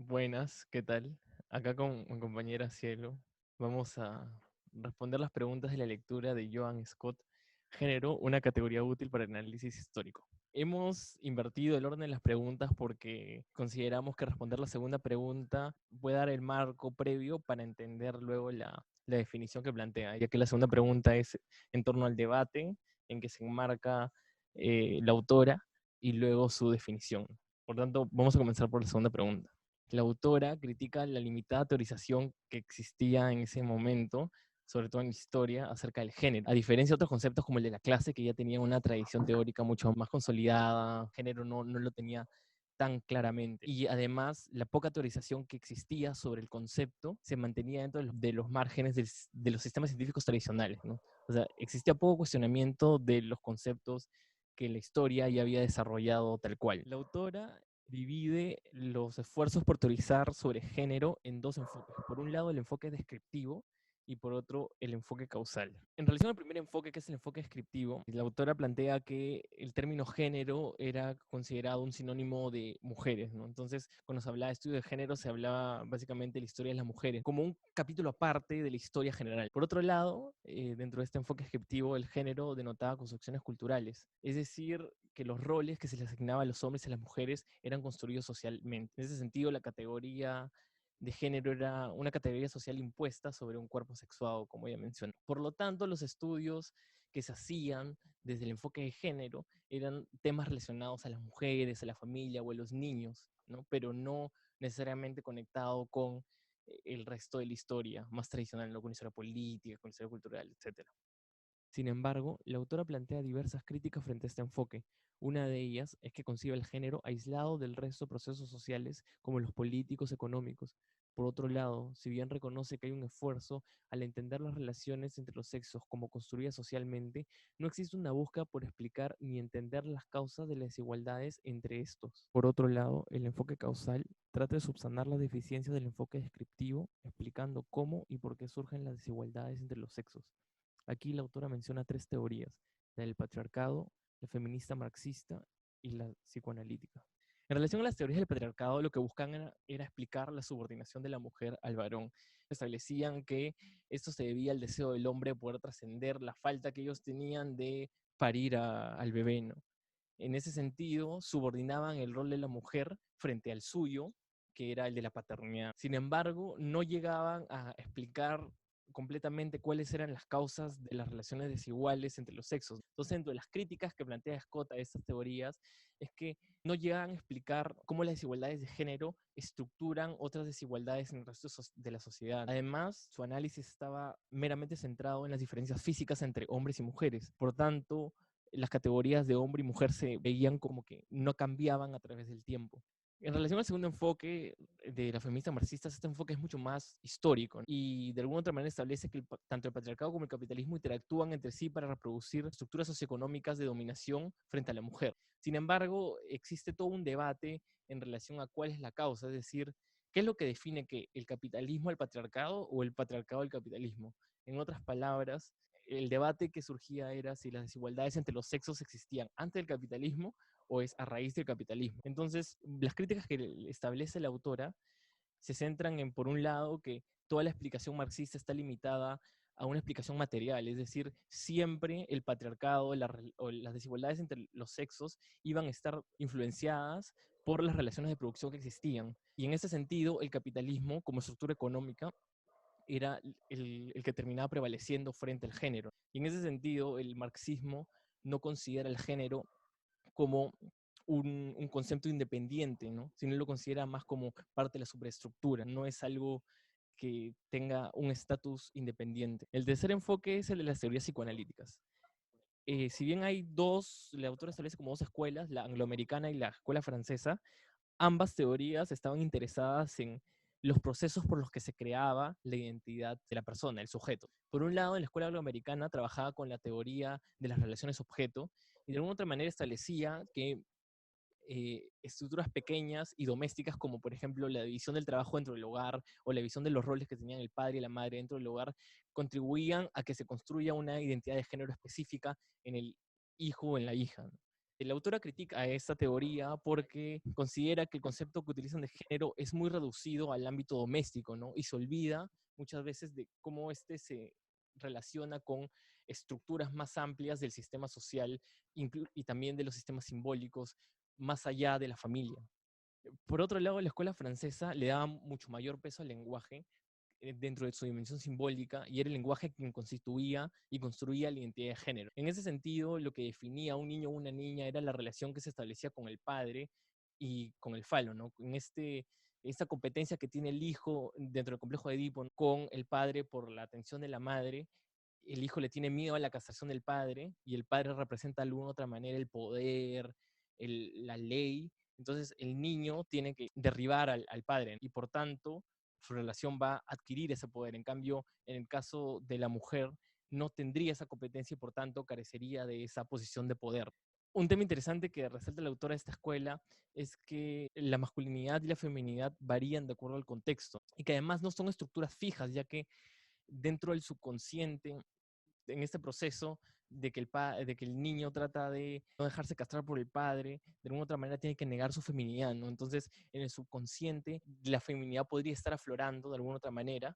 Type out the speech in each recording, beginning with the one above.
Buenas, ¿qué tal? Acá con mi compañera Cielo vamos a responder las preguntas de la lectura de Joan Scott, Género, una categoría útil para el análisis histórico. Hemos invertido el orden de las preguntas porque consideramos que responder la segunda pregunta puede dar el marco previo para entender luego la definición que plantea, ya que la segunda pregunta es en torno al debate en que se enmarca la autora y luego su definición. Por tanto, vamos a comenzar por la segunda pregunta. La autora critica la limitada teorización que existía en ese momento, sobre todo en historia, acerca del género. A diferencia de otros conceptos como el de la clase, que ya tenía una tradición teórica mucho más consolidada, género no lo tenía tan claramente. Y además, la poca teorización que existía sobre el concepto se mantenía dentro de los márgenes de los sistemas científicos tradicionales, ¿no? O sea, existía poco cuestionamiento de los conceptos que la historia ya había desarrollado tal cual. La autora divide los esfuerzos por teorizar sobre género en dos enfoques. Por un lado, el enfoque descriptivo y por otro, el enfoque causal. En relación al primer enfoque, que es el enfoque descriptivo, la autora plantea que el término género era considerado un sinónimo de mujeres, ¿no? Entonces, cuando se hablaba de estudio de género, se hablaba básicamente de la historia de las mujeres, como un capítulo aparte de la historia general. Por otro lado, dentro de este enfoque descriptivo, el género denotaba construcciones culturales, es decir, que los roles que se les asignaba a los hombres y a las mujeres eran construidos socialmente. En ese sentido, la categoría de género era una categoría social impuesta sobre un cuerpo sexuado, como ya mencioné. Por lo tanto, los estudios que se hacían desde el enfoque de género eran temas relacionados a las mujeres, a la familia o a los niños, ¿no? Pero no necesariamente conectado con el resto de la historia más tradicional, ¿no? Con la historia política, con la historia cultural, etcétera. Sin embargo, la autora plantea diversas críticas frente a este enfoque. Una de ellas es que concibe el género aislado del resto de procesos sociales como los políticos económicos. Por otro lado, si bien reconoce que hay un esfuerzo al entender las relaciones entre los sexos como construidas socialmente, no existe una búsqueda por explicar ni entender las causas de las desigualdades entre estos. Por otro lado, el enfoque causal trata de subsanar las deficiencias del enfoque descriptivo, explicando cómo y por qué surgen las desigualdades entre los sexos. Aquí la autora menciona tres teorías: la del patriarcado, la feminista marxista y la psicoanalítica. En relación a las teorías del patriarcado, lo que buscan era explicar la subordinación de la mujer al varón. Establecían que esto se debía al deseo del hombre de poder trascender la falta que ellos tenían de parir al bebé, ¿no? En ese sentido, subordinaban el rol de la mujer frente al suyo, que era el de la paternidad. Sin embargo, no llegaban a explicar completamente cuáles eran las causas de las relaciones desiguales entre los sexos. Entonces, entre las críticas que plantea Scott a estas teorías es que no llegan a explicar cómo las desigualdades de género estructuran otras desigualdades en el resto de la sociedad. Además, su análisis estaba meramente centrado en las diferencias físicas entre hombres y mujeres. Por tanto, las categorías de hombre y mujer se veían como que no cambiaban a través del tiempo. En relación al segundo enfoque de la feminista marxista, este enfoque es mucho más histórico y de alguna otra manera establece que tanto el patriarcado como el capitalismo interactúan entre sí para reproducir estructuras socioeconómicas de dominación frente a la mujer. Sin embargo, existe todo un debate en relación a cuál es la causa, es decir, qué es lo que define que el capitalismo al patriarcado o el patriarcado al capitalismo. En otras palabras, el debate que surgía era si las desigualdades entre los sexos existían antes del capitalismo o es a raíz del capitalismo. Entonces, las críticas que establece la autora se centran en, por un lado, que toda la explicación marxista está limitada a una explicación material, es decir, siempre el patriarcado o las desigualdades entre los sexos iban a estar influenciadas por las relaciones de producción que existían. Y en ese sentido, el capitalismo como estructura económica era el que terminaba prevaleciendo frente al género. Y en ese sentido, el marxismo no considera el género como un concepto independiente, ¿no? Sino lo considera más como parte de la superestructura, no es algo que tenga un estatus independiente. El tercer enfoque es el de las teorías psicoanalíticas. Si bien hay dos, la autora establece como dos escuelas, la angloamericana y la escuela francesa, ambas teorías estaban interesadas en los procesos por los que se creaba la identidad de la persona, el sujeto. Por un lado, en la escuela angloamericana trabajaba con la teoría de las relaciones objeto y de alguna otra manera establecía que estructuras pequeñas y domésticas, como por ejemplo la división del trabajo dentro del hogar o la división de los roles que tenían el padre y la madre dentro del hogar, contribuían a que se construya una identidad de género específica en el hijo o en la hija, ¿no? La autora critica a esta teoría porque considera que el concepto que utilizan de género es muy reducido al ámbito doméstico, ¿no? Y se olvida muchas veces de cómo este se relaciona con estructuras más amplias del sistema social y también de los sistemas simbólicos más allá de la familia. Por otro lado, la escuela francesa le daba mucho mayor peso al lenguaje dentro de su dimensión simbólica y era el lenguaje quien constituía y construía la identidad de género. En ese sentido, lo que definía a un niño o una niña era la relación que se establecía con el padre y con el falo, ¿no? En esta competencia que tiene el hijo dentro del complejo de Edipo con el padre por la atención de la madre. El hijo le tiene miedo a la castración del padre y el padre representa de alguna u otra manera el poder, la ley. Entonces el niño tiene que derribar al padre y por tanto su relación va a adquirir ese poder. En cambio, en el caso de la mujer, no tendría esa competencia y por tanto carecería de esa posición de poder. Un tema interesante que resalta la autora de esta escuela es que la masculinidad y la feminidad varían de acuerdo al contexto y que además no son estructuras fijas, ya que dentro del subconsciente, en este proceso de que el niño trata de no dejarse castrar por el padre, de alguna otra manera tiene que negar su feminidad, ¿no? Entonces, en el subconsciente, la feminidad podría estar aflorando de alguna otra manera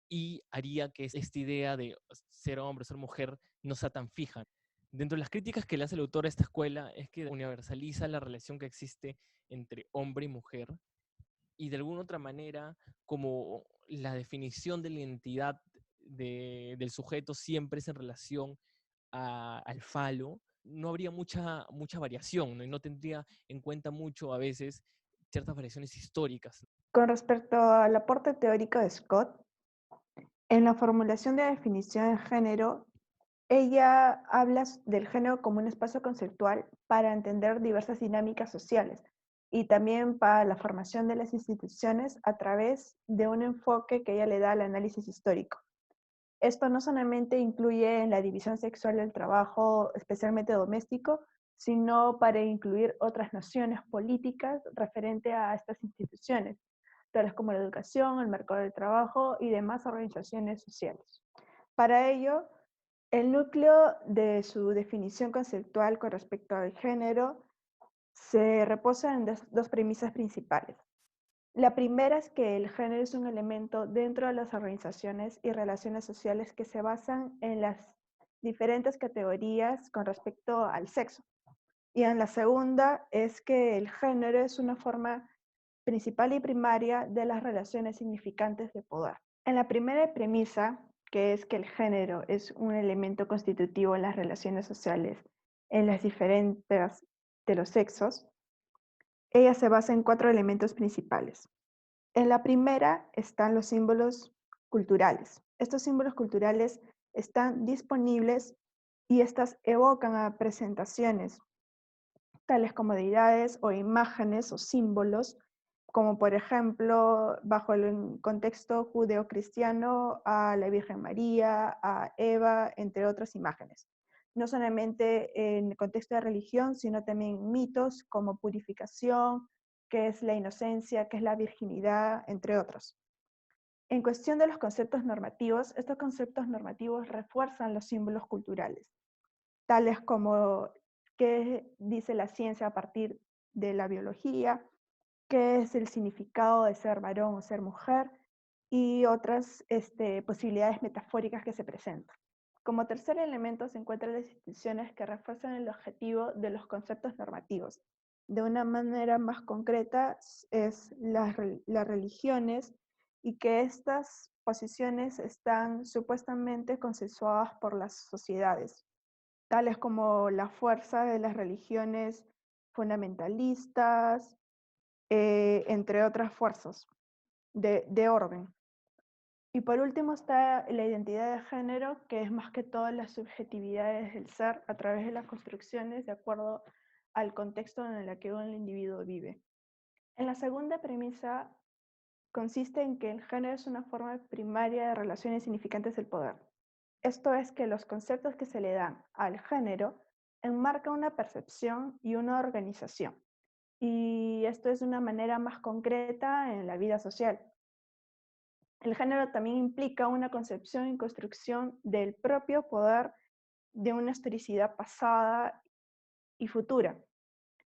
y haría que esta idea de ser hombre, ser mujer, no sea tan fija. Dentro de las críticas que le hace el autor a esta escuela es que universaliza la relación que existe entre hombre y mujer y de alguna otra manera, como la definición de la identidad del sujeto siempre es en relación al falo, no habría mucha variación, ¿no? Y no tendría en cuenta mucho a veces ciertas variaciones históricas. Con respecto al aporte teórico de Scott, en la formulación de definición de género, ella habla del género como un espacio conceptual para entender diversas dinámicas sociales y también para la formación de las instituciones a través de un enfoque que ella le da al análisis histórico. Esto no solamente incluye en la división sexual del trabajo, especialmente doméstico, sino para incluir otras nociones políticas referente a estas instituciones, tales como la educación, el mercado del trabajo y demás organizaciones sociales. Para ello, el núcleo de su definición conceptual con respecto al género se reposa en dos premisas principales. La primera es que el género es un elemento dentro de las organizaciones y relaciones sociales que se basan en las diferentes categorías con respecto al sexo. Y en la segunda es que el género es una forma principal y primaria de las relaciones significantes de poder. En la primera premisa, que es que el género es un elemento constitutivo en las relaciones sociales en las diferentes de los sexos, ella se basa en 4 elementos principales. En la primera están los símbolos culturales. Estos símbolos culturales están disponibles y estas evocan a presentaciones tales como deidades o imágenes o símbolos, como por ejemplo, bajo el contexto judeocristiano, a la Virgen María, a Eva, entre otras imágenes. No solamente en el contexto de religión, sino también mitos como purificación, que es la inocencia, que es la virginidad, entre otros. En cuestión de los conceptos normativos, estos conceptos normativos refuerzan los símbolos culturales, tales como qué dice la ciencia a partir de la biología, qué es el significado de ser varón o ser mujer y otras posibilidades metafóricas que se presentan. Como tercer elemento se encuentran las instituciones que refuerzan el objetivo de los conceptos normativos. De una manera más concreta es las religiones y que estas posiciones están supuestamente consensuadas por las sociedades, tales como la fuerza de las religiones fundamentalistas, entre otras fuerzas de orden. Y por último está la identidad de género, que es más que todo las subjetividades del ser a través de las construcciones de acuerdo al contexto en el que un individuo vive. En la segunda premisa consiste en que el género es una forma primaria de relaciones significantes del poder. Esto es que los conceptos que se le dan al género enmarcan una percepción y una organización. Y esto es de una manera más concreta en la vida social. El género también implica una concepción y construcción del propio poder de una historicidad pasada y futura.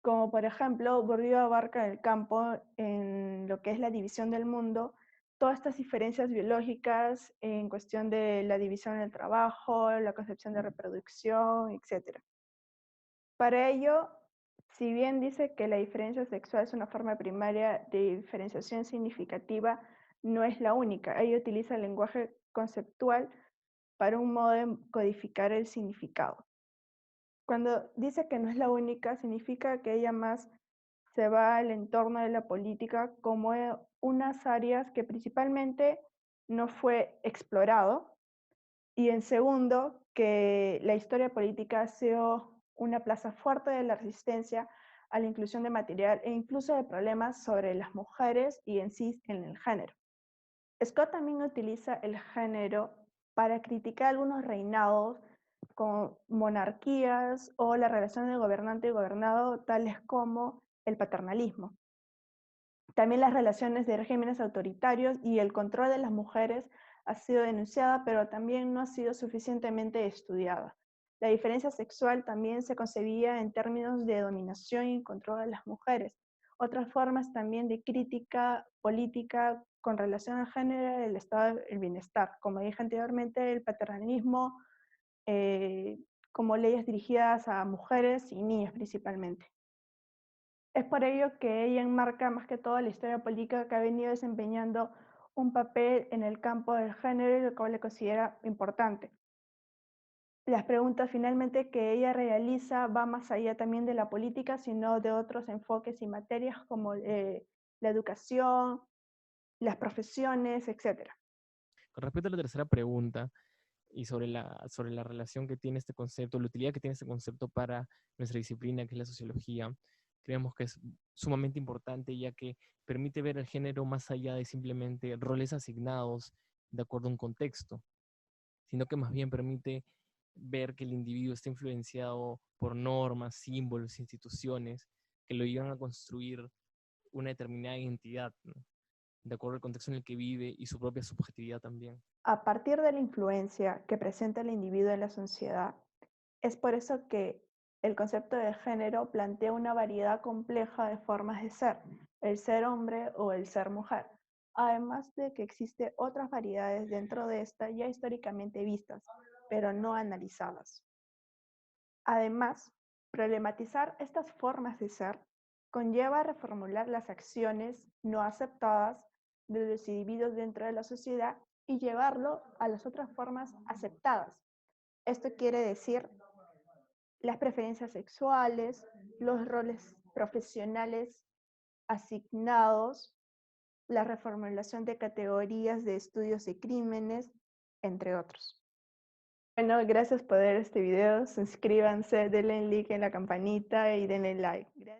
Como por ejemplo, Bourdieu abarca el campo en lo que es la división del mundo, todas estas diferencias biológicas en cuestión de la división del trabajo, la concepción de reproducción, etc. Para ello, si bien dice que la diferencia sexual es una forma primaria de diferenciación significativa, no es la única. Ella utiliza el lenguaje conceptual para un modo de codificar el significado. Cuando dice que no es la única, significa que ella más se va al entorno de la política como unas áreas que principalmente no fue explorado, y en segundo, que la historia política ha sido una plaza fuerte de la resistencia a la inclusión de material e incluso de problemas sobre las mujeres y en sí en el género. Scott también utiliza el género para criticar algunos reinados con monarquías o la relación de gobernante y gobernado, tales como el paternalismo. También las relaciones de regímenes autoritarios y el control de las mujeres ha sido denunciada, pero también no ha sido suficientemente estudiada. La diferencia sexual también se concebía en términos de dominación y control de las mujeres. Otras formas también de crítica política con relación al género, el estado del bienestar. Como dije anteriormente, el paternalismo, como leyes dirigidas a mujeres y niñas principalmente. Es por ello que ella enmarca más que todo la historia política que ha venido desempeñando un papel en el campo del género y lo cual le considera importante. Las preguntas finalmente que ella realiza va más allá también de la política, sino de otros enfoques y materias como la educación, las profesiones, etc. Con respecto a la tercera pregunta y sobre la relación que tiene este concepto, la utilidad que tiene este concepto para nuestra disciplina, que es la sociología, creemos que es sumamente importante ya que permite ver el género más allá de simplemente roles asignados de acuerdo a un contexto, sino que más bien permite ver que el individuo está influenciado por normas, símbolos, instituciones que lo llevan a construir una determinada identidad, ¿no? De acuerdo al contexto en el que vive y su propia subjetividad también. A partir de la influencia que presenta el individuo en la sociedad, es por eso que el concepto de género plantea una variedad compleja de formas de ser, el ser hombre o el ser mujer, además de que existen otras variedades dentro de esta ya históricamente vistas, pero no analizadas. Además, problematizar estas formas de ser conlleva reformular las acciones no aceptadas de los individuos dentro de la sociedad y llevarlo a las otras formas aceptadas. Esto quiere decir las preferencias sexuales, los roles profesionales asignados, la reformulación de categorías de estudios de crímenes, entre otros. Bueno, gracias por ver este video. Suscríbanse, denle like en la campanita y denle like. Gracias.